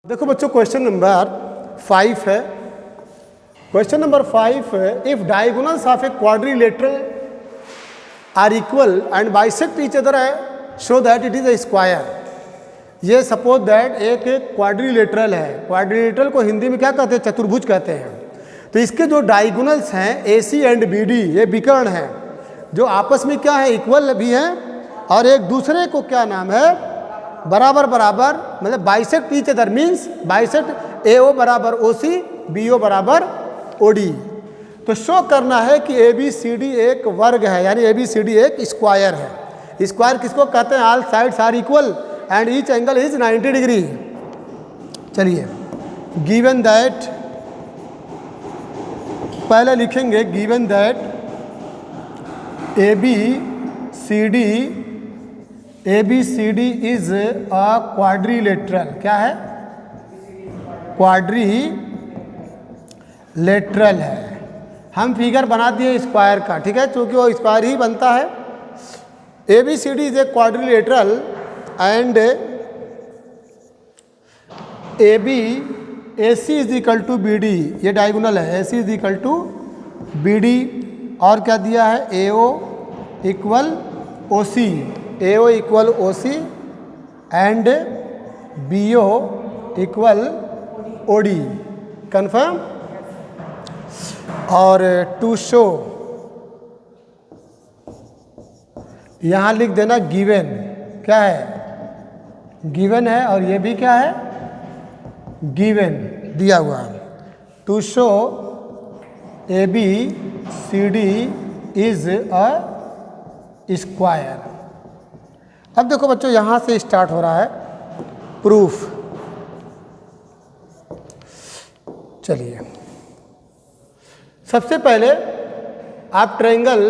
देखो बच्चों question number 5 है। क्वेश्चन नंबर 5 है, if diagonals of a quadrilateral are equal and bisect each other show that it is a square. ये suppose that एक quadrilateral है। Quadrilateral को हिंदी में क्या कहते हैं? चतुर्भुज कहते हैं। तो इसके जो डायगोनल्स हैं AC एंड BD, ये विकर्ण हैं जो आपस में क्या है? इक्वल भी हैं और एक दूसरे को क्या नाम है? बराबर बराबर, मतलब bisect each other means bisect AO बराबर OC, BO बराबर OD। तो शो करना है कि ABCD एक वर्ग है, यानी ABCD एक स्क्वायर है। स्क्वायर किसको कहते हैं? All sides are equal and each angle is 90 degree. चलिए, गिवन दैट, पहले लिखेंगे given that ABCD is a quadrilateral. क्या है? क्वाड्रिलेटरल है। हम फिगर बना दिए स्क्वायर का, ठीक है, क्योंकि वो स्क्वायर ही बनता है। ABCD is a quadrilateral and AC is equal to BD, ये डायगोनल है। AC is equal to BD और क्या दिया है? AO equal OC, AO equal OC and BO equal OD। Confirm? और टू शो यहाँ लिख देना गिवन। क्या है? गिवन है और ये भी क्या है? गिवन दिया हुआ है। To show ABCD is a square. अब देखो बच्चों, यहाँ से स्टार्ट हो रहा है प्रूफ। चलिए, सबसे पहले आप ट्रायंगल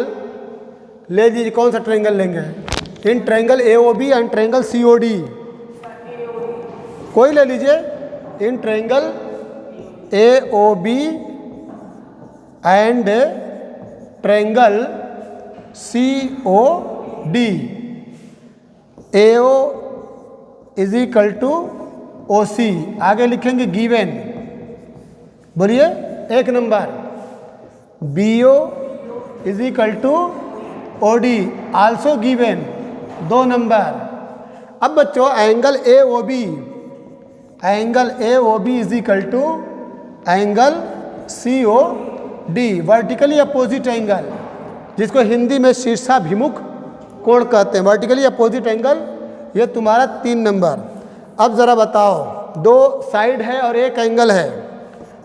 ले लीजिए। कौन सा ट्रायंगल लेंगे? In triangle AOB and triangle COD कोई ले लीजिए। In triangle AOB and triangle COD, AO is equal to OC। आगे लिखेंगे गिवन, बोलिए। एक नंबर BO is equal to OD, also given. 2 नंबर। अब बच्चों angle AOB is equal to angle COD, vertically opposite angle, जिसको हिंदी में शीर्षाभिमुख कोण कहते हैं। वर्टिकली अपोजिट एंगल, ये तुम्हारा 3 नंबर। अब ज़रा बताओ, 2 साइड है और एक एंगल है,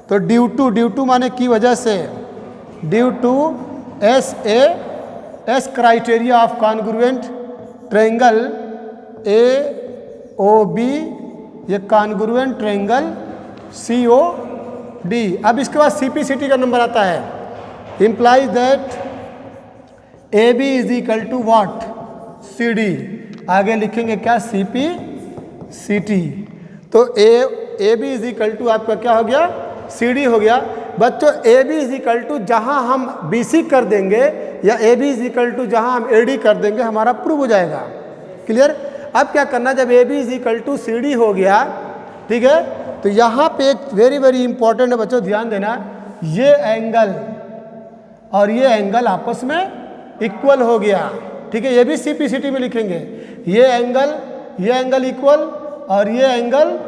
तो ड्यू टू माने की वजह से, due to S criteria of congruent triangle AOB, ये कॉन्ग्रुएंट ट्रायंगल COD। अब इसके बाद CPCT का नंबर आता है। Implies that AB is equal to what? CD। आगे लिखेंगे क्या? CPCT। तो AB इज इक्वल टू आपका क्या हो गया? CD हो गया। बच्चों AB इज इक्वल टू जहाँ हम BC कर देंगे या AB इज इक्वल टू जहाँ हम AD कर देंगे, हमारा प्रूव हो जाएगा। क्लियर? अब क्या करना, जब AB is equal to CD हो गया, ठीक है, तो यहाँ पे एक वेरी वेरी इंपॉर्टेंट है बच्चों, ध्यान देना। ये एंगल और ये एंगल आपस में इक्वल हो गया, ठीक है। ये भी CPCT में लिखेंगे। ये एंगल इक्वल और ये एंगल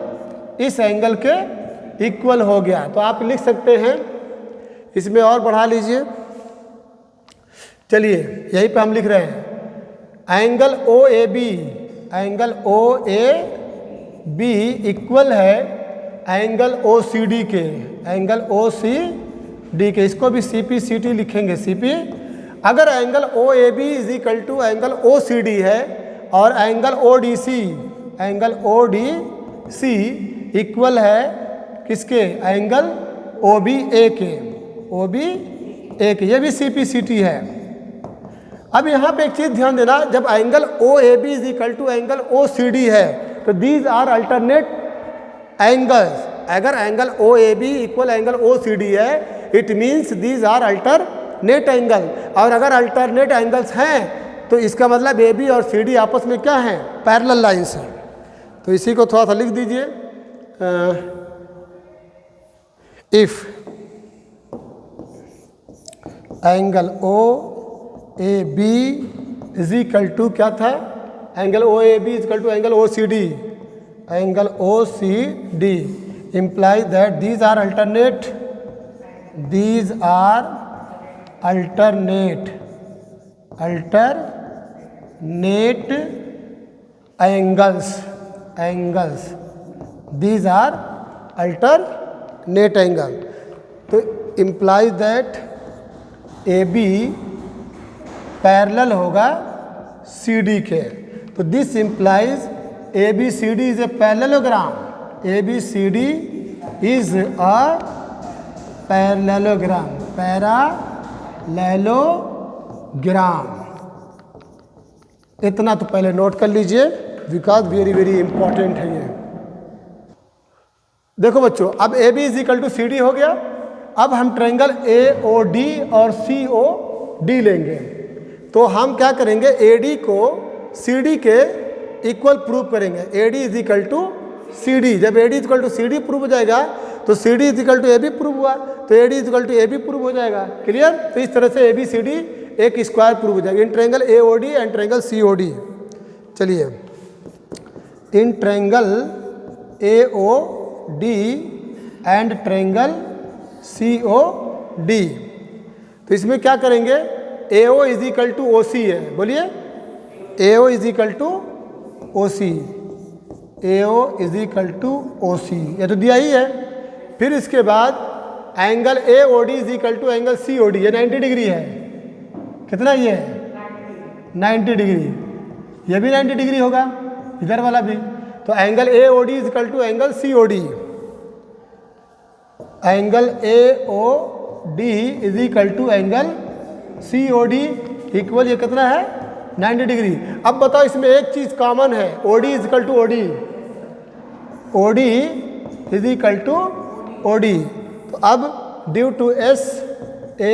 इस एंगल के इक्वल हो गया। तो आप लिख सकते हैं, इसमें और बढ़ा लीजिए। चलिए, यहीं पे हम लिख रहे हैं एंगल OAB इक्वल है एंगल OCD के, एंगल OCD के। इसको भी CPCT लिखेंगे, CP। अगर angle OAB is equal to angle OCD है और एंगल ODC इक्वल है किसके? एंगल OBA के, ये भी CPCT है। अब यहाँ पे एक चीज़ ध्यान देना, जब angle OAB is equal to angle OCD है, तो दीज आर अल्टरनेट एंगल्स। अगर angle OAB equal angle OCD है, it means these are alternate angle. और अगर अल्टरनेट एंगल्स हैं तो इसका मतलब AB और CD आपस में क्या हैं? पैरेलल लाइंस हैं। तो इसी को थोड़ा सा लिख दीजिए। If angle O A B is equal to क्या था, angle O A B is equal to angle O C D, angle O C D implies that these are alternate angles, these are alternate angle, तो implies that AB parallel होगा CD के, तो this implies ABCD is a parallelogram, ABCD is a parallelogram, इतना तो पहले note कर लीजिए because very very important है ये। देखो बच्चों, अब A B is equal to C D हो गया। अब हम ट्रायंगल ए ओ डी और सी ओ डी लेंगे, तो हम क्या करेंगे, ए डी को सी डी के इक्वल प्रूव करेंगे। A D is equal to C D, जब A D equal to C D prove हो जाएगा तो C D is equal to A B prove हुआ, तो A D equal to A B prove हो जाएगा। Clear? तो इस तरह से ए बी सी डी एक स्क्वायर प्रूव हो जाएगा in triangle A O D and triangle C O D. चलिए, in triangle A O D and triangle C O D, तो इसमें क्या करेंगे, A O is equal to O C है, बोलिए A O is equal to O C, A O is equal to O C, ये तो दिया ही है। फिर इसके बाद angle A O D is equal to angle C O D, ये 90 डिग्री है। कितना ये है? 90 डिग्री। ये भी 90 डिग्री होगा, इधर वाला भी। तो angle A O D is equal to angle C O D, angle A O D is equal to angle C O D equal, ये कितना है? 90 डिग्री। अब बताओ, इसमें एक चीज कॉमन है, O D is equal to O D, O D is equal to O D. तो अब due to S A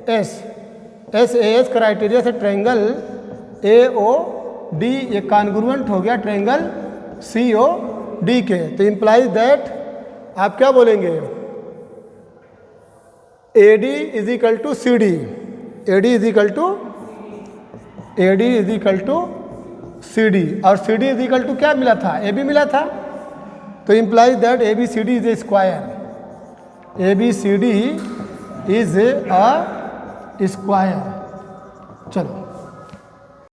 S criteria से ट्रायंगल ए ओ डी ये कॉन्ग्रुएंट हो गया ट्रायंगल सी ओ डी के, तो इम्प्लाइज दैट आप क्या बोलेंगे, A D is equal to C D, A D is equal to C D, और C D is equal to क्या मिला था, ए बी मिला था। तो implies that A B C D is a square, A B C D is a square. चलो